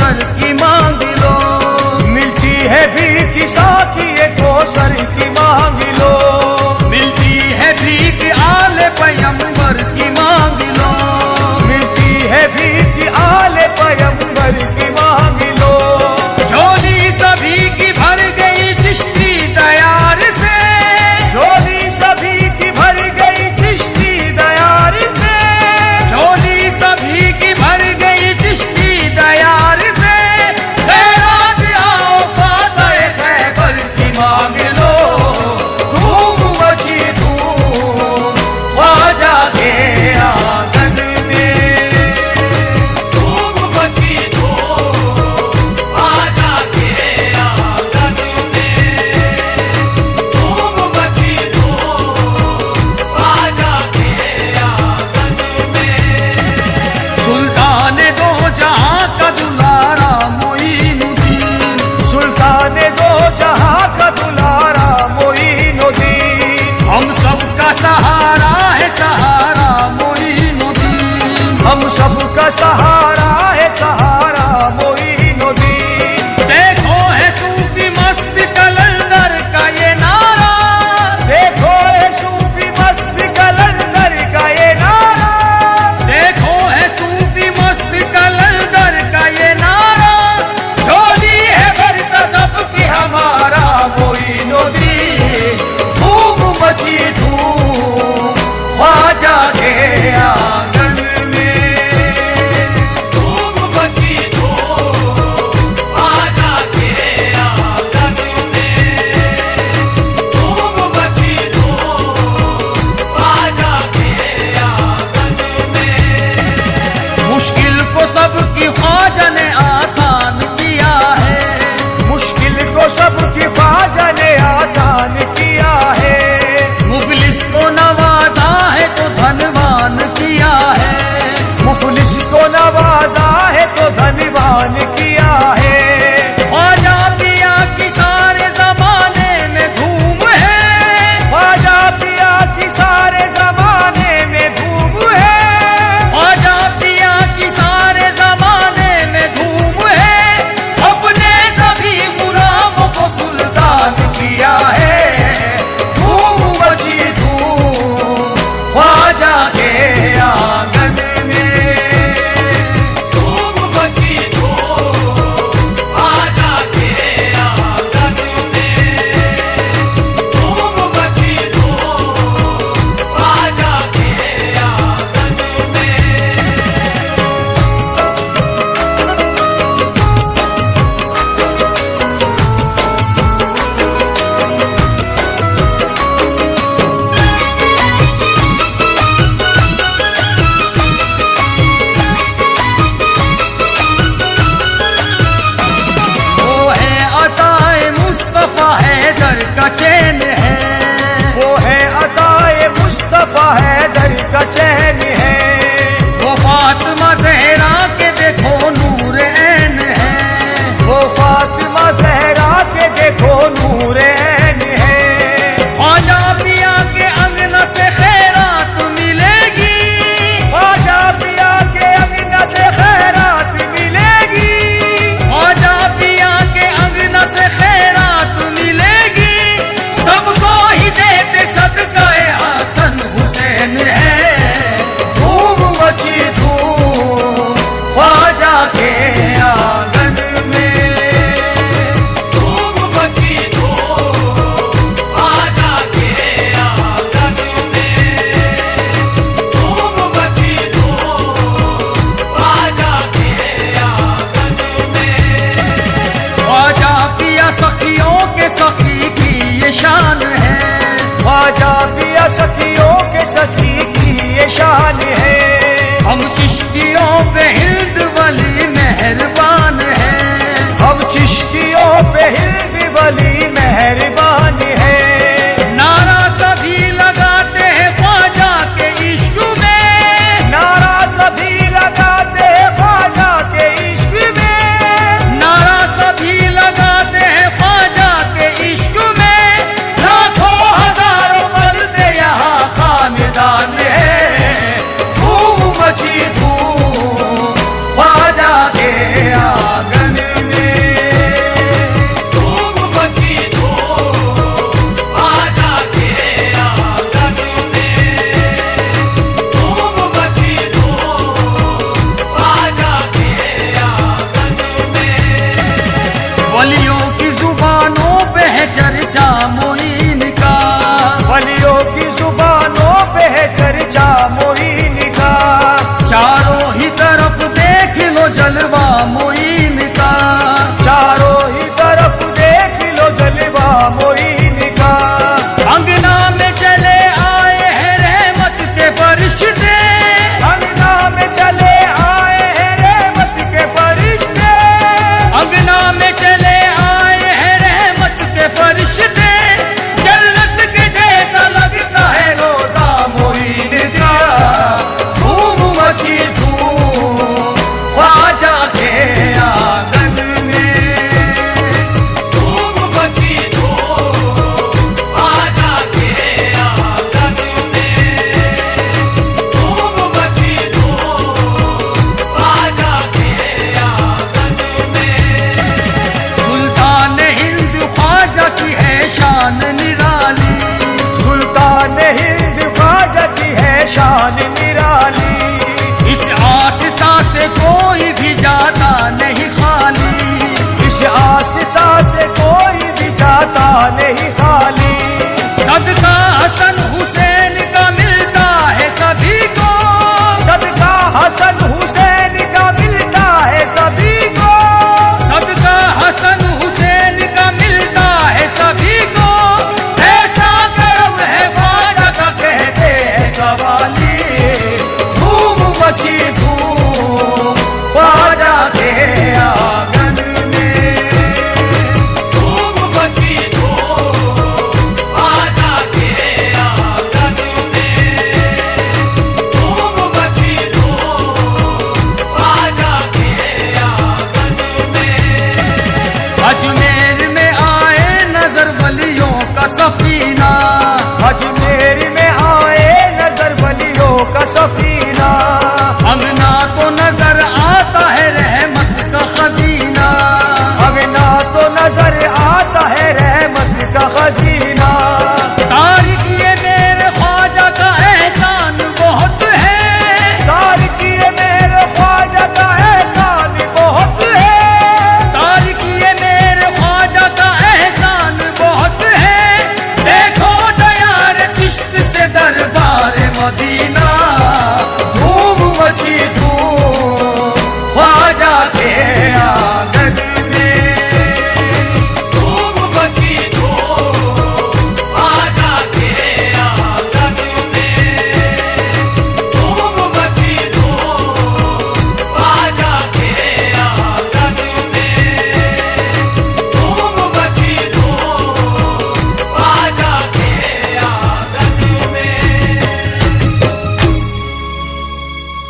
कोसर की मांग लो, मिलती है भीख साकिए कोसर की मांग लो, मिलती है भीख आले पैगंबर की मांग लो, मिलती है भीख आले पैगंबर की मांग लो। झोली सभी की भर गई चिश्ती दयार से, झोली सभी की भर गई चिश्ती दयार से, झोली सभी की भर गई चिश्ती दयार से। खैरात आओ फातह खैबर की मांग लो, धूम मची धूम ख्वाजा के आंगन में, धूम मची धूम ख्वाजा के आंगन में, धूम मची धूम ख्वाजा के आंगन में। सुल्तान दो जहां का दुलारा मोइनुद्दीन, सुल्तान दो जहां का दुलारा मोइनुद्दीन, हम सबका सहारा है सहारा मोइनुद्दीन, हम सबका सहारा है सहारा मोइनुद्दीन। देखो है सूफी मस्त कलंदर का ये नारा, देखो है सूफी मस्त कलंदर का ये नारा, देखो है सूफी मस्त कलंदर का ये नारा। झोली है भरता सबकी हमारा मोइनुद्दीन, धूम मची धूम ख्वाजा के आंगन में, धूम मची धूम ख्वाजा के आंगन में, धूम मची धूम ख्वाजा के आंगन में। मुश्किल को सबकी ख्वाजा ने आसान किया है, मुश्किल को सबकी ख्वाजा ने आसान किया है, मुफलिस को नवाजा है तो धनवान किया है, मुफलिस को नवाजा है तो धनवान किया है। ख्वाजा पिया की सारे जमाने में धूम है, ख्वाजा पिया की सारे जमाने में धूम है, ख्वाजा पिया की सारे जमाने में धूम है। अपने सभी गुलामों को सुल्तान किया है धूम मची धूम ख्वाजा के आंगन में, धूम मची धूम ख्वाजा के आंगन में, धूम मची धूम ख्वाजा के आंगन में। वो है अताए मुस्तफा हैदर का चैन है, वो है अताए मुस्तफा हैदर का चैन है, वो फातिमा ज़हरा के देखो नूर ऐन है, वो फातिमा ज़हरा के देखो नूर ऐन है। ख्वाजा पिया के अंगना से खैरात मिलेगी, ख्वाजा पिया के अंगना से खैरात मिलेगी, ख्वाजा पिया के अंगना से खैरात मिलेगी। सबको ही देते सदकाए हसन हुसैन है, धूम मची धूम ख्वाजा के आंगन में, धूम मची धूम ख्वाजा के आंगन में, धूम मची धूम ख्वाजा के आंगन में। ख्वाजा पिया सखियों के सखी की ये शान है, ख्वाजा पिया सखियों के सखी की ये शान है। हम चिश्तियों पे हिंद वली मेहरबान है, हम चिश्तियों पे हिंद वली